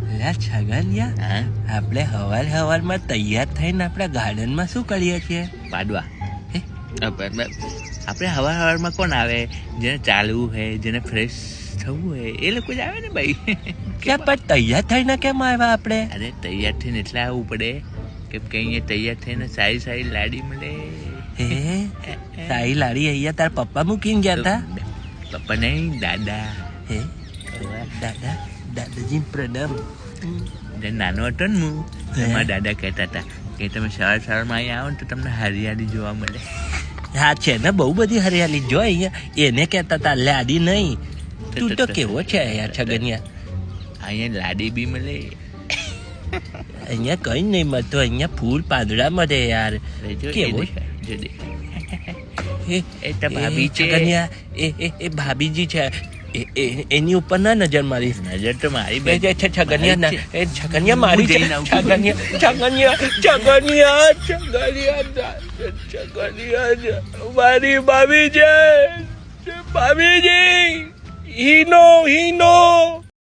છગનિયા, આપણે હવારમાં તૈયાર થઈને આપણા ગાર્ડનમાં શું કરીએ છીએ? પાડવા. આપણે હવારમાં કોણ આવે? જેને ચાલવું હોય, જેને ફ્રેશ થવું હોય એ લોકો જ આવે ને ભાઈ. ક્યાં પણ તૈયાર થઈને કેમ આવ્યા આપણે? અરે તૈયાર થઈને એટલે આવવું પડે કેમ કે અહીંયા તૈયાર થઈને સારી સારી લાડી મળે. હે, સારી લાડી અહીંયા તારા પપ્પા મૂકીને ગયા હતા? પપ્પા નહીં, દાદા. હે, દાદાજી પ્રણામ. નાનો હતો ને હું, મારા દાદા કહેતા હતા કે તમે સવારમાં અહીંયા આવો ને તો તમને હરિયાળી જોવા મળે. હા છે ને, બહુ બધી હરિયાળી જો અહીંયા. એને કહેતા હતા લાડી નહીં. તું તો કેવો છે યાર છગનિયા? અહીંયા લાડી બી મળે. અહીંયા કઈ નહીં મળતું, અહીંયા ફૂલ પાંદડા મળે યાર. કેવો ભાભી છે એ ભાભીજી છે. એની ઉપર ના નજર મારી. નજર તો મારી બે છે છગનિયા. એ છગનિયા મારી છે. છગનિયા મારી ભાભી છે. ભાભીજી હીનો